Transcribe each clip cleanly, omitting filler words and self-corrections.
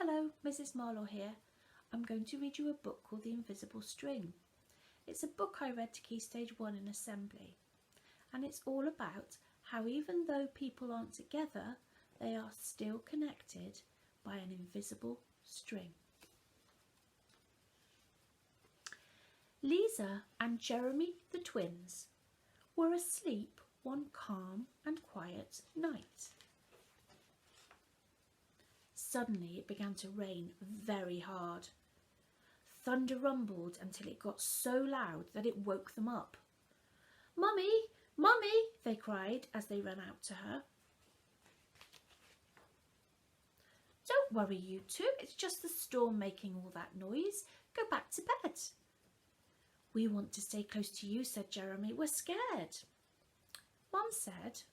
Hello, Mrs. Marlor here. I'm going to read you a book called The Invisible String. It's a book I read to Key Stage 1 in Assembly, and it's all about how even though people aren't together, they are still connected by an invisible string. Lisa and Jeremy, the twins, were asleep one calm and quiet night. Suddenly it began to rain very hard. Thunder rumbled until it got so loud that it woke them up. "Mummy, Mummy," they cried as they ran out to her. "Don't worry, you two, it's just the storm making all that noise. Go back to bed." "We want to stay close to you," said Jeremy. "We're scared." Mum said,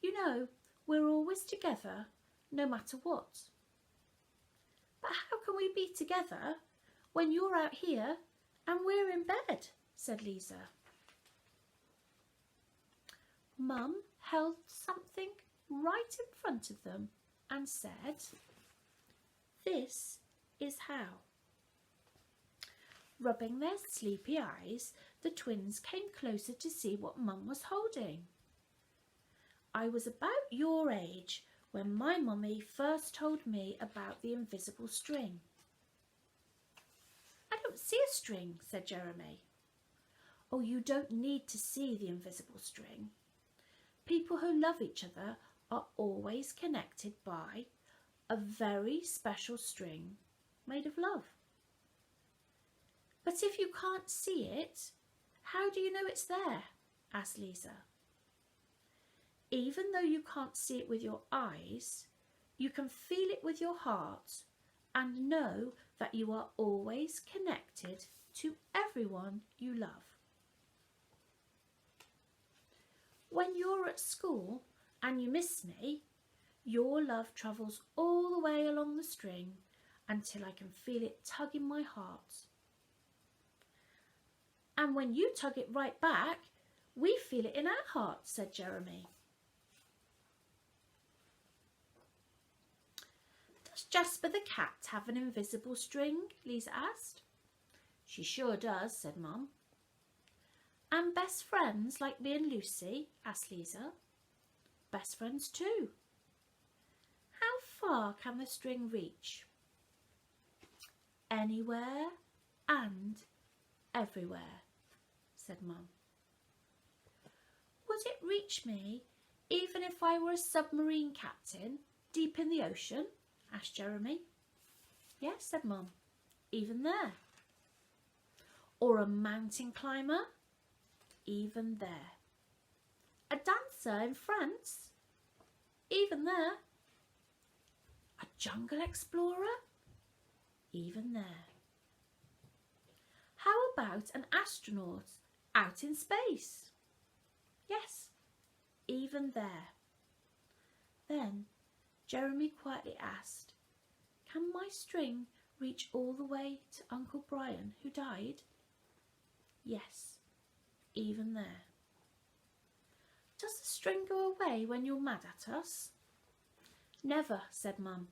"You know, we're always together, no matter what." "But how can we be together when you're out here and we're in bed?" said Lisa. Mum held something right in front of them and said, "This is how." Rubbing their sleepy eyes, the twins came closer to see what Mum was holding. "I was about your age when my mummy first told me about the invisible string." "I don't see a string," said Jeremy. "Oh, you don't need to see the invisible string. People who love each other are always connected by a very special string made of love." "But if you can't see it, how do you know it's there?" asked Lisa. "Even though you can't see it with your eyes, you can feel it with your heart and know that you are always connected to everyone you love. When you're at school and you miss me, your love travels all the way along the string until I can feel it tug in my heart. And when you tug it right back, we feel it in our hearts," said Jeremy. "Does Jasper the cat have an invisible string?" Lisa asked. "She sure does," said Mum. "And best friends like me and Lucy?" asked Lisa. "Best friends too." "How far can the string reach?" "Anywhere and everywhere," said Mum. "Would it reach me even if I were a submarine captain deep in the ocean?" asked Jeremy. "Yes," said Mum, "even there." "Or a mountain climber?" "Even there." "A dancer in France?" "Even there." "A jungle explorer?" "Even there." "How about an astronaut out in space?" "Yes, even there." Then Jeremy quietly asked, "Can my string reach all the way to Uncle Brian who died?" "Yes, even there." "Does the string go away when you're mad at us?" "Never," said Mum.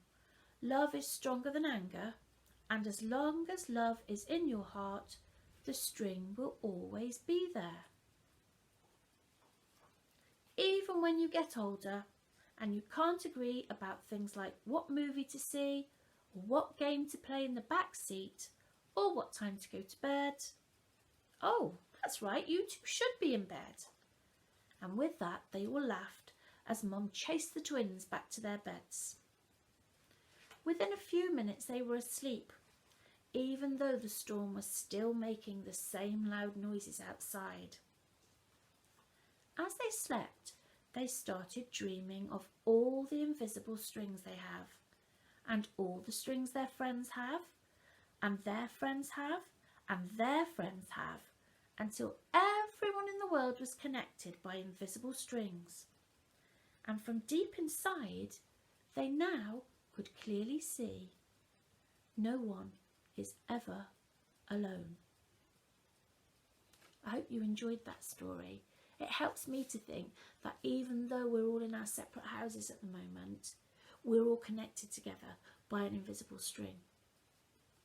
"Love is stronger than anger, and as long as love is in your heart, the string will always be there. Even when you get older and you can't agree about things like what movie to see, or what game to play in the back seat, or what time to go to bed." "Oh, that's right, you two should be in bed." And with that they all laughed as Mum chased the twins back to their beds. Within a few minutes they were asleep, even though the storm was still making the same loud noises outside. As they slept, they started dreaming of all the invisible strings they have, and all the strings their friends have, and their friends have, and their friends have, until everyone in the world was connected by invisible strings. And from deep inside, they now could clearly see no one is ever alone. I hope you enjoyed that story. It helps me to think that even though we're all in our separate houses at the moment, we're all connected together by an invisible string.